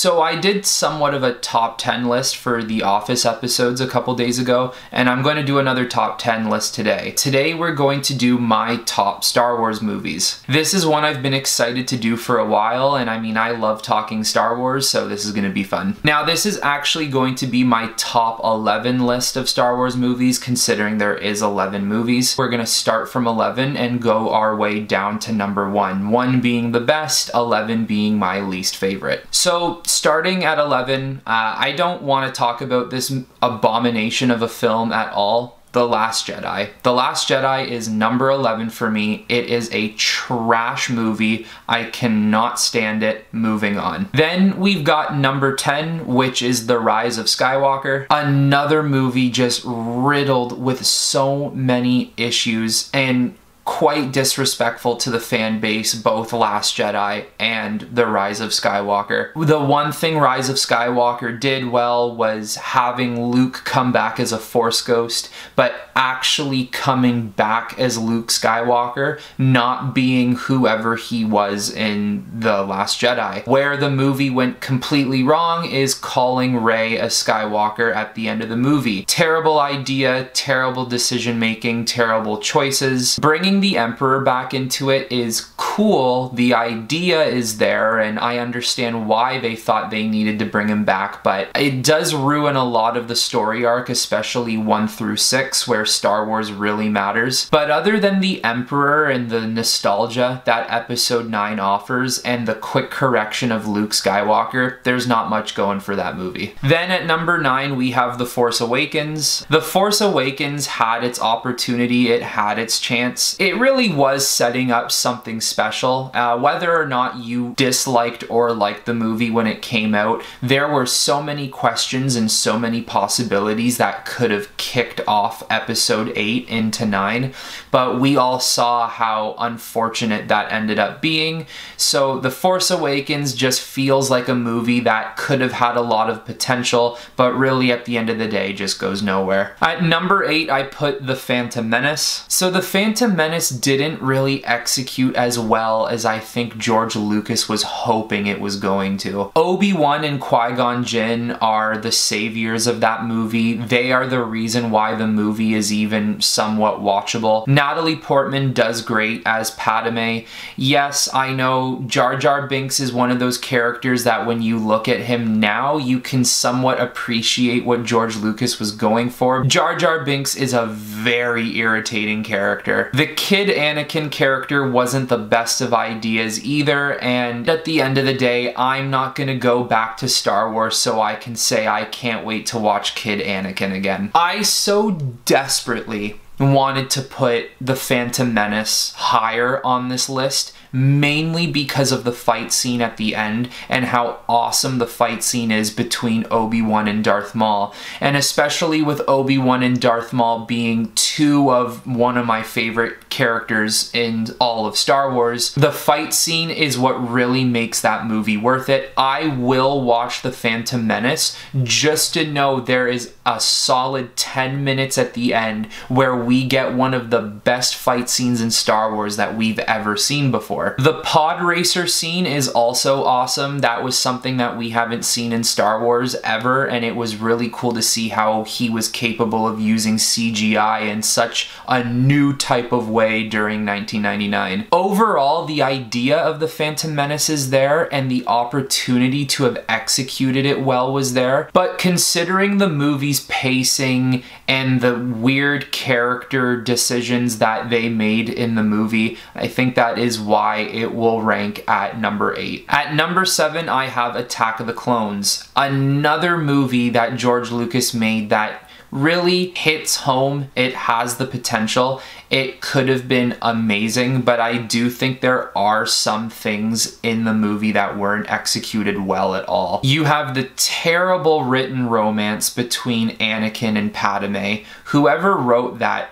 So I did somewhat of a top 10 list for the Office episodes a couple days ago, and I'm going to do another top 10 list today. Today we're going to do my top Star Wars movies. This is one I've been excited to do for a while, and I mean, I love talking Star Wars, so this is going to be fun. Now, this is actually going to be my top 11 list of Star Wars movies, considering there is 11 movies. We're going to start from 11 and go our way down to number 1. 1 being the best, 11 being my least favorite. So starting at 11, I don't want to talk about this abomination of a film at all. The Last Jedi. The Last Jedi is number 11 for me. It is a trash movie. I cannot stand it. Moving on. Then we've got number 10, which is The Rise of Skywalker. Another movie just riddled with so many issues and quite disrespectful to the fan base, both Last Jedi and The Rise of Skywalker. The one thing Rise of Skywalker did well was having Luke come back as a Force ghost, but actually coming back as Luke Skywalker, not being whoever he was in The Last Jedi. Where the movie went completely wrong is calling Rey a Skywalker at the end of the movie. Terrible idea, terrible decision making, terrible choices. Bringing the Emperor back into it is cool. The idea is there, and I understand why they thought they needed to bring him back, but it does ruin a lot of the story arc, especially 1 through 6, where Star Wars really matters. But other than the Emperor and the nostalgia that Episode 9 offers, and the quick correction of Luke Skywalker, there's not much going for that movie. Then at number 9, we have The Force Awakens. The Force Awakens had its opportunity, it had its chance. It really was setting up something special. Whether or not you disliked or liked the movie when it came out, there were so many questions and so many possibilities that could have kicked off Episode 8 into 9, but we all saw how unfortunate that ended up being. So The Force Awakens just feels like a movie that could have had a lot of potential, but really at the end of the day just goes nowhere. At number 8, I put The Phantom Menace. So The Phantom Menace didn't really execute as well as I think George Lucas was hoping it was going to. Obi-Wan and Qui-Gon Jinn are the saviors of that movie. They are the reason why the movie is even somewhat watchable. Natalie Portman does great as Padme. Yes, I know Jar Jar Binks is one of those characters that when you look at him now, you can somewhat appreciate what George Lucas was going for. Jar Jar Binks is a very irritating character. The kid Anakin character wasn't the best of ideas either, and at the end of the day, I'm not gonna go back to Star Wars so I can say I can't wait to watch Kid Anakin again. I so desperately wanted to put The Phantom Menace higher on this list, mainly because of the fight scene at the end and how awesome the fight scene is between Obi-Wan and Darth Maul. And especially with Obi-Wan and Darth Maul being two of one of my favorite characters in all of Star Wars, the fight scene is what really makes that movie worth it. I will watch The Phantom Menace just to know there is a solid 10 minutes at the end where we get one of the best fight scenes in Star Wars that we've ever seen before. The pod racer scene is also awesome. That was something that we haven't seen in Star Wars ever, and it was really cool to see how he was capable of using CGI in such a new type of way during 1999. Overall, the idea of The Phantom Menace is there, and the opportunity to have executed it well was there, but considering the movie's pacing and the weird character decisions that they made in the movie, I think that is why it will rank at number 8. At number 7, I have Attack of the Clones, another movie that George Lucas made that really hits home. It has the potential. It could have been amazing, but I do think there are some things in the movie that weren't executed well at all. You have the terrible written romance between Anakin and Padme. Whoever wrote that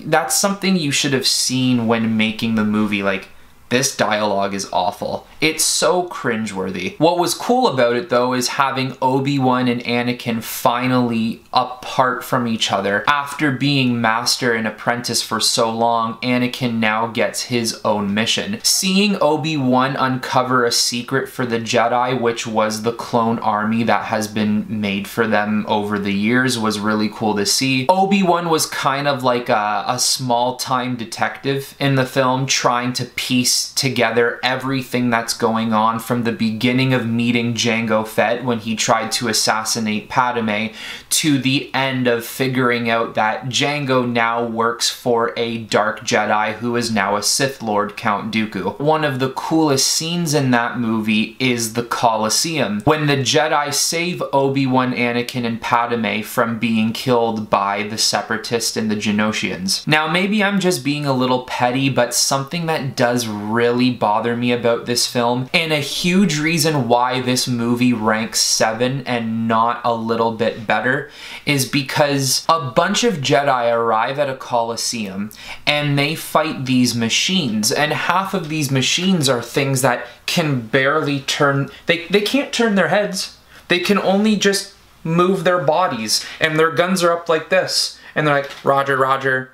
that's something you should have seen when making the movie. Like, This dialogue is awful. It's so cringeworthy. What was cool about it though is having Obi-Wan and Anakin finally apart from each other. After being master and apprentice for so long, Anakin now gets his own mission. Seeing Obi-Wan uncover a secret for the Jedi, which was the clone army that has been made for them over the years, was really cool to see. Obi-Wan was kind of like a small-time detective in the film, trying to piece together everything that's going on from the beginning of meeting Jango Fett when he tried to assassinate Padme to the end of figuring out that Jango now works for a Dark Jedi who is now a Sith Lord, Count Dooku. One of the coolest scenes in that movie is the Colosseum, when the Jedi save Obi-Wan, Anakin, and Padme from being killed by the Separatists and the Geonosians. Now maybe I'm just being a little petty, but something that does really bother me about this film, and a huge reason why this movie ranks 7 and not a little bit better, is because a bunch of Jedi arrive at a Colosseum and they fight these machines, and half of these machines are things that can barely turn, they can't turn their heads. They can only just move their bodies, and their guns are up like this, and they're like, Roger, Roger,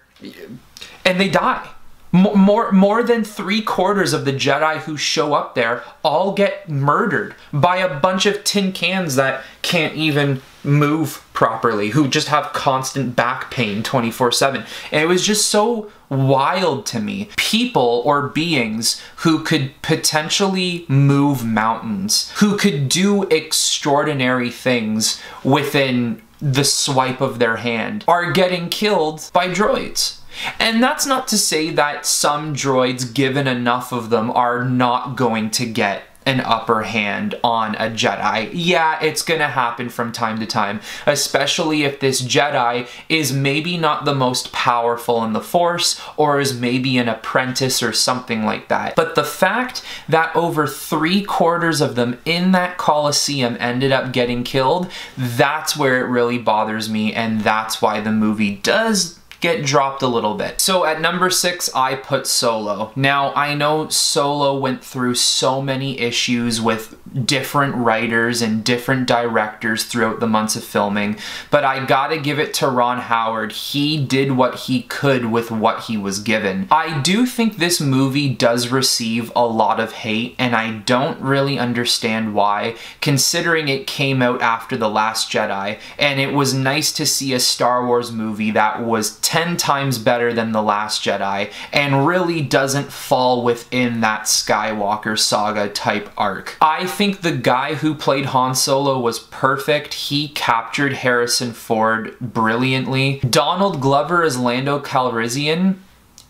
and they die. More than 3/4 of the Jedi who show up there all get murdered by a bunch of tin cans that can't even move properly, who just have constant back pain 24/7. And it was just so wild to me. People or beings who could potentially move mountains, who could do extraordinary things within the swipe of their hand, are getting killed by droids. And that's not to say that some droids, given enough of them, are not going to get an upper hand on a Jedi. Yeah, it's gonna happen from time to time, especially if this Jedi is maybe not the most powerful in the Force, or is maybe an apprentice or something like that. But the fact that over 3/4 of them in that Colosseum ended up getting killed, that's where it really bothers me, and that's why the movie does get dropped a little bit. So at number 6, I put Solo. Now, I know Solo went through so many issues with different writers and different directors throughout the months of filming, but I gotta give it to Ron Howard. He did what he could with what he was given. I do think this movie does receive a lot of hate, and I don't really understand why, considering it came out after The Last Jedi, and it was nice to see a Star Wars movie that was 10 times better than The Last Jedi, and really doesn't fall within that Skywalker saga type arc. I think the guy who played Han Solo was perfect. He captured Harrison Ford brilliantly. Donald Glover as Lando Calrissian,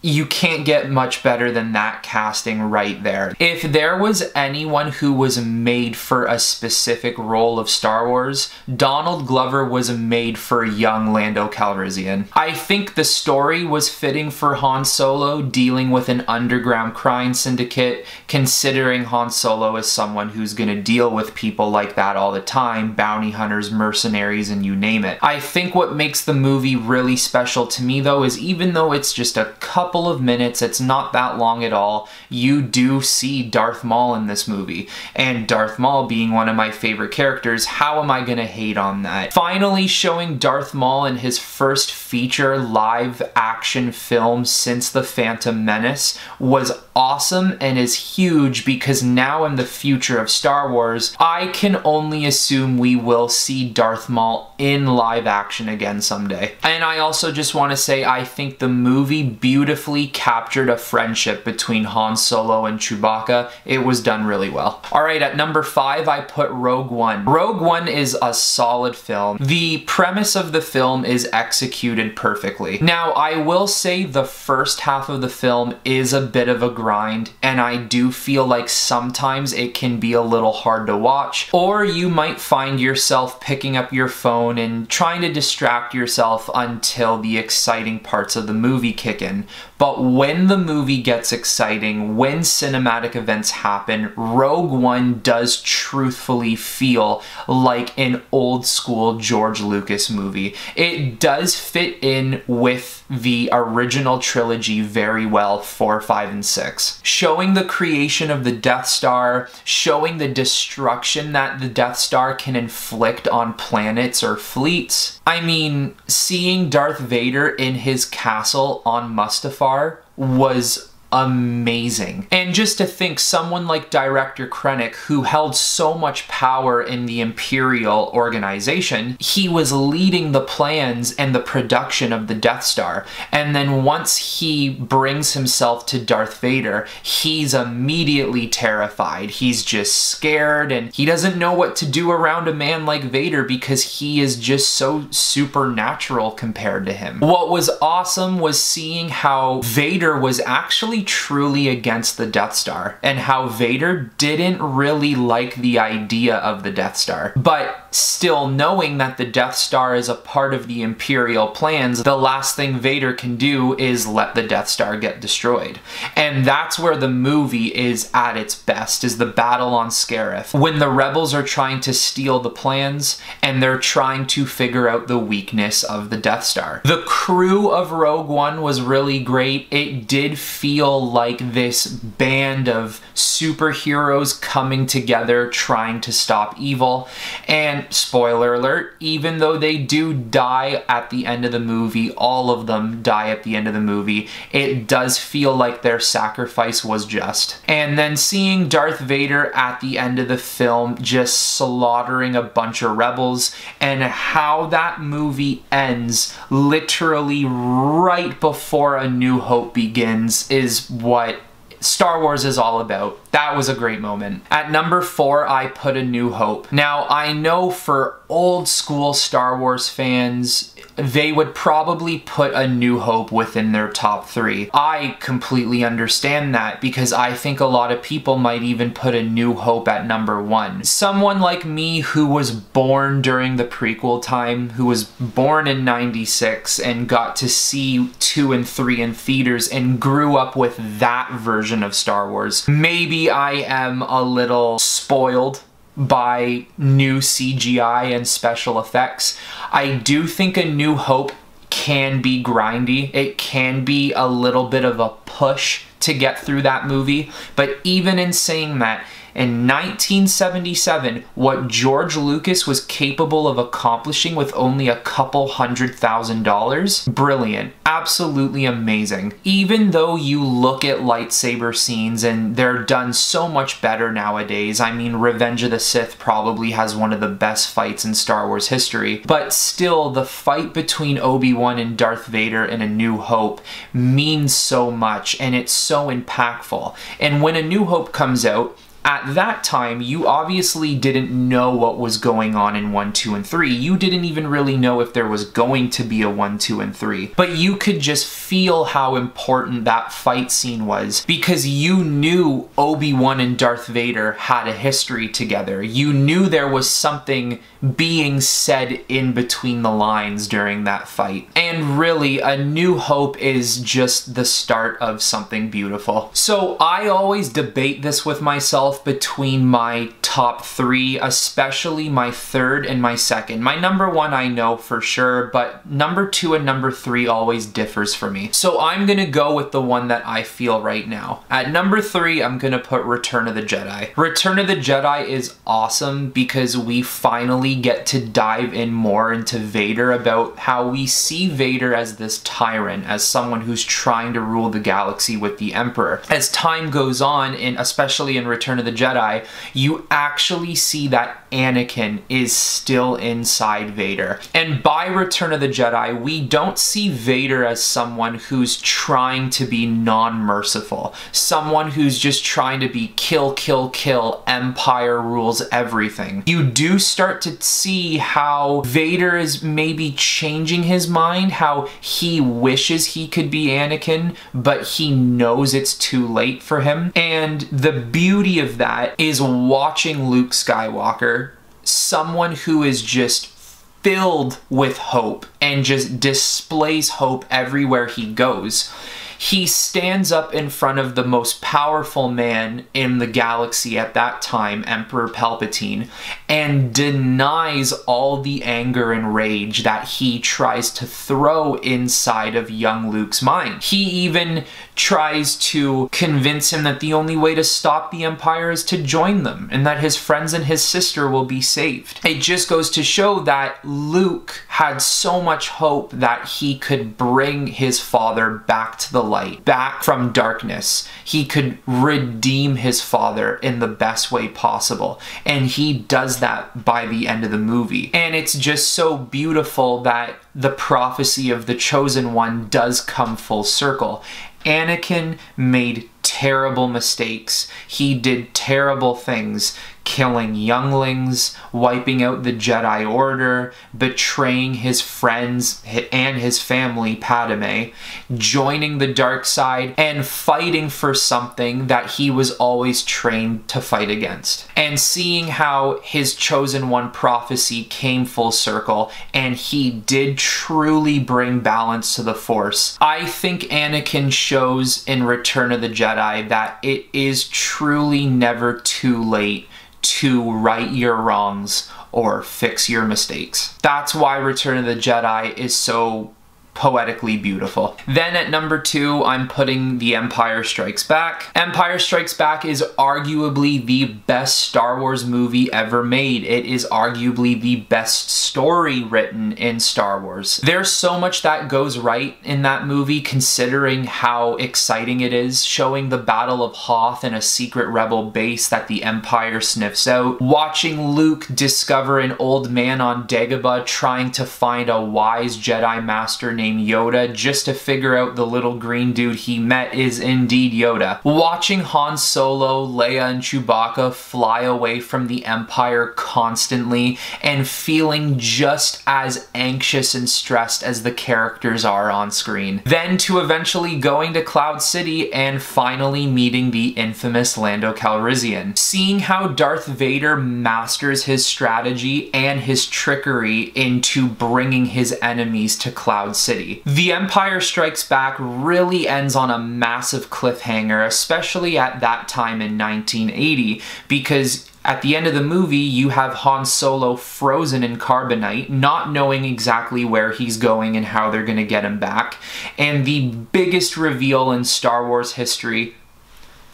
you can't get much better than that casting right there. If there was anyone who was made for a specific role of Star Wars, Donald Glover was made for young Lando Calrissian. I think the story was fitting for Han Solo, dealing with an underground crime syndicate, considering Han Solo is someone who's gonna deal with people like that all the time, bounty hunters, mercenaries, and you name it. I think what makes the movie really special to me though is, even though it's just a couple of minutes, it's not that long at all, you do see Darth Maul in this movie. And Darth Maul being one of my favorite characters, how am I gonna hate on that? Finally showing Darth Maul in his first feature live action film since The Phantom Menace was awesome and is huge, because now in the future of Star Wars, I can only assume we will see Darth Maul in live action again someday. And I also just want to say, I think the movie beautifully captured a friendship between Han Solo and Chewbacca. It was done really well. Alright, at number 5, I put Rogue One. Rogue One is a solid film. The premise of the film is executed perfectly. Now, I will say the first half of the film is a bit of a grind, and I do feel like sometimes it can be a little hard to watch, or you might find yourself picking up your phone and trying to distract yourself until the exciting parts of the movie kick in. But when the movie gets exciting, when cinematic events happen, Rogue One does truthfully feel like an old school George Lucas movie. It does fit in with the original trilogy very well, 4, 5, and 6. Showing the creation of the Death Star, showing the destruction that the Death Star can inflict on planets or fleets. I mean, seeing Darth Vader in his castle on Mustafar was amazing. And just to think, someone like Director Krennic, who held so much power in the Imperial organization, he was leading the plans and the production of the Death Star. And then once he brings himself to Darth Vader, he's immediately terrified. He's just scared and he doesn't know what to do around a man like Vader because he is just so supernatural compared to him. What was awesome was seeing how Vader was actually truly against the Death Star and how Vader didn't really like the idea of the Death Star. But still knowing that the Death Star is a part of the Imperial plans, the last thing Vader can do is let the Death Star get destroyed. And that's where the movie is at its best, is the battle on Scarif, when the rebels are trying to steal the plans and they're trying to figure out the weakness of the Death Star. The crew of Rogue One was really great. It did feel like this band of superheroes coming together trying to stop evil. And spoiler alert, even though they do die at the end of the movie, all of them die at the end of the movie, it does feel like their sacrifice was just. And then seeing Darth Vader at the end of the film just slaughtering a bunch of rebels, and how that movie ends literally right before A New Hope begins is what Star Wars is all about. That was a great moment. At number 4, I put A New Hope. Now, I know for old school Star Wars fans, they would probably put A New Hope within their top 3. I completely understand that because I think a lot of people might even put A New Hope at number 1. Someone like me who was born during the prequel time, who was born in '96 and got to see 2 and 3 in theaters and grew up with that version of Star Wars, maybe I am a little spoiled by new CGI and special effects. I do think A New Hope can be grindy. It can be a little bit of a push to get through that movie, but even in saying that, in 1977, what George Lucas was capable of accomplishing with only a couple $100,000, brilliant, absolutely amazing. Even though you look at lightsaber scenes and they're done so much better nowadays, I mean, Revenge of the Sith probably has one of the best fights in Star Wars history, but still, the fight between Obi-Wan and Darth Vader in A New Hope means so much, and it's so impactful. And when A New Hope comes out, at that time, you obviously didn't know what was going on in 1, 2, and 3. You didn't even really know if there was going to be a 1, 2, and 3. But you could just feel how important that fight scene was because you knew Obi-Wan and Darth Vader had a history together. You knew there was something being said in between the lines during that fight. And really, A New Hope is just the start of something beautiful. So I always debate this with myself between my top 3, especially my 3rd and my 2nd. My number 1 I know for sure, but number 2 and number 3 always differs for me. So I'm gonna go with the one that I feel right now. At number 3, I'm gonna put Return of the Jedi. Return of the Jedi is awesome because we finally get to dive in more into Vader, about how we see Vader as this tyrant, as someone who's trying to rule the galaxy with the Emperor. As time goes on, and especially in Return of the Jedi, you actually see that Anakin is still inside Vader. And by Return of the Jedi, we don't see Vader as someone who's trying to be non-merciful, someone who's just trying to be kill, kill, kill, Empire rules everything. You do start to see how Vader is maybe changing his mind, how he wishes he could be Anakin, but he knows it's too late for him. And the beauty of that is watching Luke Skywalker, someone who is just filled with hope and just displays hope everywhere he goes. He stands up in front of the most powerful man in the galaxy at that time, Emperor Palpatine, and denies all the anger and rage that he tries to throw inside of young Luke's mind. He even tries to convince him that the only way to stop the Empire is to join them, and that his friends and his sister will be saved. It just goes to show that Luke had so much hope that he could bring his father back to the light, back from darkness. He could redeem his father in the best way possible, and he does that by the end of the movie. And it's just so beautiful that the prophecy of the Chosen One does come full circle. Anakin made terrible mistakes. He did terrible things, killing younglings, wiping out the Jedi Order, betraying his friends and his family, Padme, joining the dark side, and fighting for something that he was always trained to fight against. And seeing how his Chosen One prophecy came full circle, and he did truly bring balance to the Force. I think Anakin shows in Return of the Jedi that it is truly never too late to right your wrongs or fix your mistakes. That's why Return of the Jedi is so poetically beautiful. Then at number 2, I'm putting The Empire Strikes Back. Empire Strikes Back is arguably the best Star Wars movie ever made. It is arguably the best story written in Star Wars. There's so much that goes right in that movie, considering how exciting it is, showing the Battle of Hoth in a secret rebel base that the Empire sniffs out, watching Luke discover an old man on Dagobah trying to find a wise Jedi Master named Yoda just to figure out the little green dude he met is indeed Yoda. Watching Han Solo, Leia, and Chewbacca fly away from the Empire constantly and feeling just as anxious and stressed as the characters are on screen. Then to eventually going to Cloud City and finally meeting the infamous Lando Calrissian. Seeing how Darth Vader masters his strategy and his trickery into bringing his enemies to Cloud City. The Empire Strikes Back really ends on a massive cliffhanger, especially at that time in 1980, because at the end of the movie, you have Han Solo frozen in carbonite, not knowing exactly where he's going and how they're going to get him back. And the biggest reveal in Star Wars history,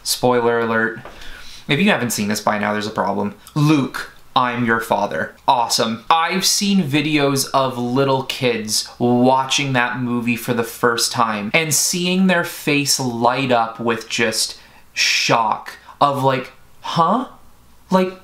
spoiler alert, if you haven't seen this by now, there's a problem. Luke, I'm your father. Awesome. I've seen videos of little kids watching that movie for the first time and seeing their face light up with just shock of like, huh? Like,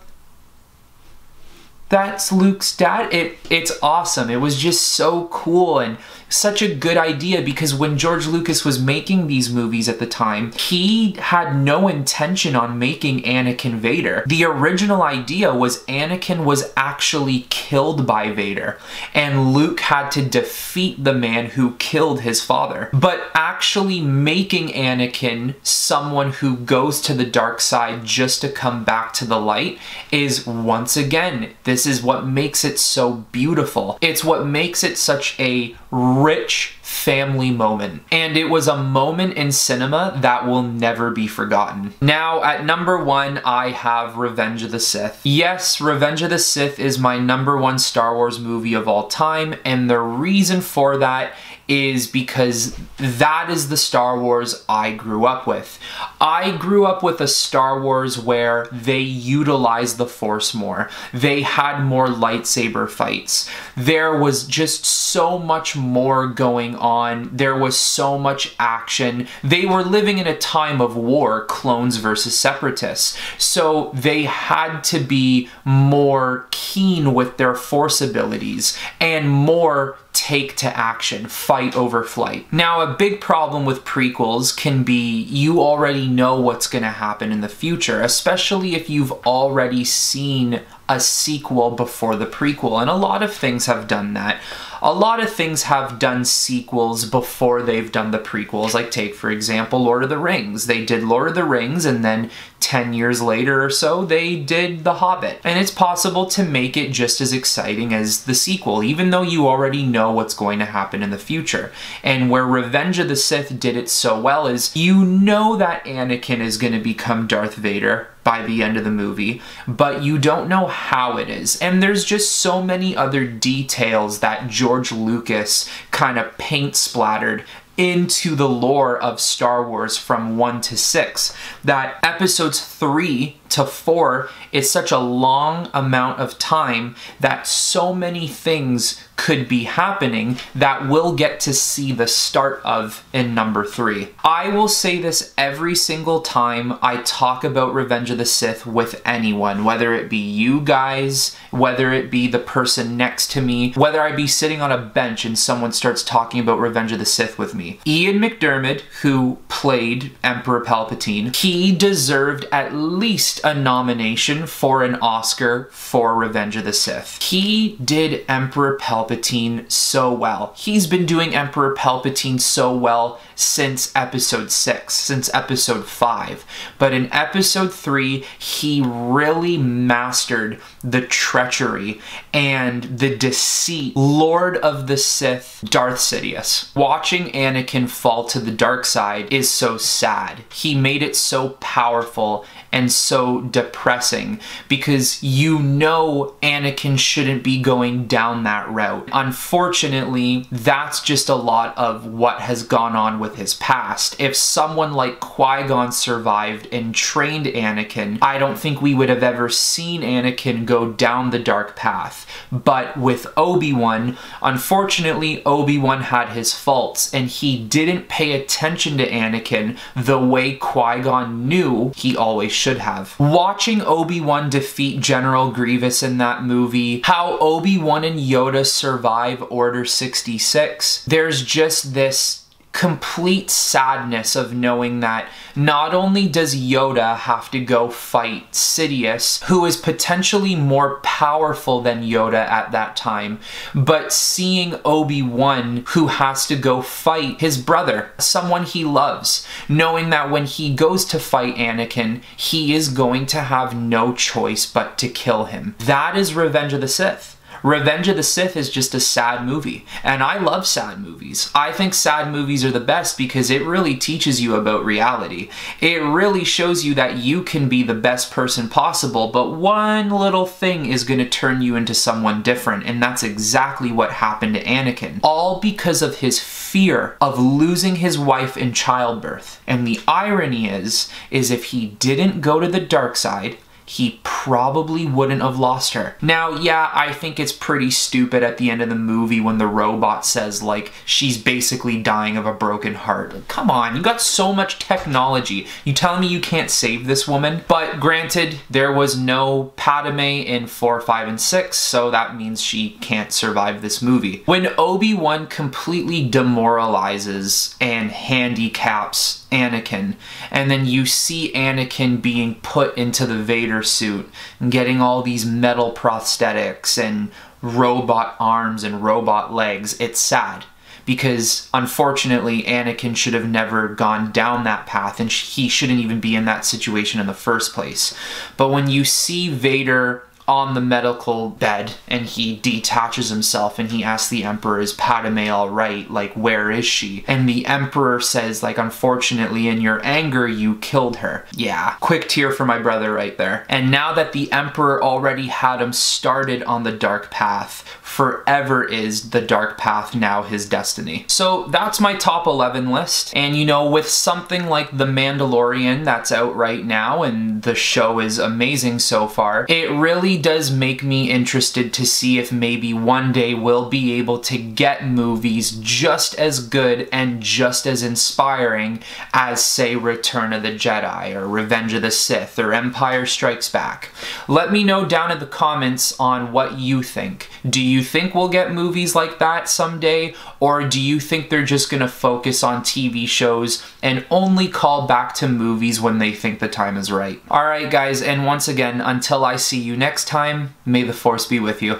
that's Luke's dad? It's awesome. It was just so cool and such a good idea, because when George Lucas was making these movies at the time, he had no intention on making Anakin Vader. The original idea was Anakin was actually killed by Vader, and Luke had to defeat the man who killed his father. But actually making Anakin someone who goes to the dark side just to come back to the light is, once again, this is what makes it so beautiful. It's what makes it such a rich family moment. And it was a moment in cinema that will never be forgotten. Now, at number 1, I have Revenge of the Sith. Yes, Revenge of the Sith is my number 1 Star Wars movie of all time, and the reason for that is because that is the Star Wars I grew up with. I grew up with a Star Wars where they utilized the Force more. They had more lightsaber fights. There was just so much more going on. There was so much action. They were living in a time of war, clones versus separatists. So they had to be more keen with their Force abilities and more take to action, fight over flight. Now, a big problem with prequels can be you already know what's going to happen in the future, especially if you've already seen a sequel before the prequel, and a lot of things have done that. A lot of things have done sequels before they've done the prequels. Like take, for example, Lord of the Rings. They did Lord of the Rings, and then 10 years later or so, they did The Hobbit. And it's possible to make it just as exciting as the sequel, even though you already know what's going to happen in the future. And where Revenge of the Sith did it so well is you know that Anakin is going to become Darth Vader by the end of the movie, but you don't know how it is. And there's just so many other details that George Lucas kind of paint splattered into the lore of Star Wars from 1 to 6, that episodes 3 to 4 is such a long amount of time that so many things could be happening that we'll get to see the start of in number 3. I will say this every single time I talk about Revenge of the Sith with anyone, whether it be you guys, whether it be the person next to me, whether I be sitting on a bench and someone starts talking about Revenge of the Sith with me. Ian McDiarmid, who played Emperor Palpatine, he deserved at least a nomination for an Oscar for Revenge of the Sith. He did Emperor Palpatine so well. He's been doing Emperor Palpatine so well since episode 6, since episode 5. But in episode 3, he really mastered the treachery and the deceit. Lord of the Sith, Darth Sidious. Watching Anakin fall to the dark side is so sad. He made it so powerful and so depressing because you know Anakin shouldn't be going down that route. Unfortunately, that's just a lot of what has gone on with his past. If someone like Qui-Gon survived and trained Anakin, I don't think we would have ever seen Anakin go down the dark path. But with Obi-Wan, unfortunately, Obi-Wan had his faults and he didn't pay attention to Anakin the way Qui-Gon knew he always should have. Watching Obi-Wan defeat General Grievous in that movie, how Obi-Wan and Yoda survive Order 66, there's just this complete sadness of knowing that not only does Yoda have to go fight Sidious, who is potentially more powerful than Yoda at that time, but seeing Obi-Wan, who has to go fight his brother, someone he loves, knowing that when he goes to fight Anakin, he is going to have no choice but to kill him. That is Revenge of the Sith. Revenge of the Sith is just a sad movie, and I love sad movies. I think sad movies are the best because it really teaches you about reality. It really shows you that you can be the best person possible, but one little thing is going to turn you into someone different, and that's exactly what happened to Anakin. All because of his fear of losing his wife in childbirth. And the irony is if he didn't go to the dark side, he probably wouldn't have lost her. Now, yeah, I think it's pretty stupid at the end of the movie when the robot says, like, she's basically dying of a broken heart. Like, come on, you got so much technology. You telling me you can't save this woman? But granted, there was no Padme in 4, 5, and 6, so that means she can't survive this movie. When Obi-Wan completely demoralizes and handicaps Anakin, and then you see Anakin being put into the Vader suit and getting all these metal prosthetics and robot arms and robot legs, it's sad. Because unfortunately, Anakin should have never gone down that path and he shouldn't even be in that situation in the first place. But when you see Vader on the medical bed and he detaches himself and he asks the Emperor, is Padme alright? Like, where is she? And the Emperor says, like, unfortunately in your anger you killed her. Yeah, quick tear for my brother right there. And now that the Emperor already had him started on the dark path, forever is the dark path now his destiny. So that's my top 11 list. And you know, with something like The Mandalorian that's out right now and the show is amazing so far, it really does make me interested to see if maybe one day we'll be able to get movies just as good and just as inspiring as, say, Return of the Jedi or Revenge of the Sith or Empire Strikes Back. Let me know down in the comments on what you think. Do you think we'll get movies like that someday, or do you think they're just gonna focus on TV shows and only call back to movies when they think the time is right? Alright guys, and once again, until I see you next time, may the Force be with you.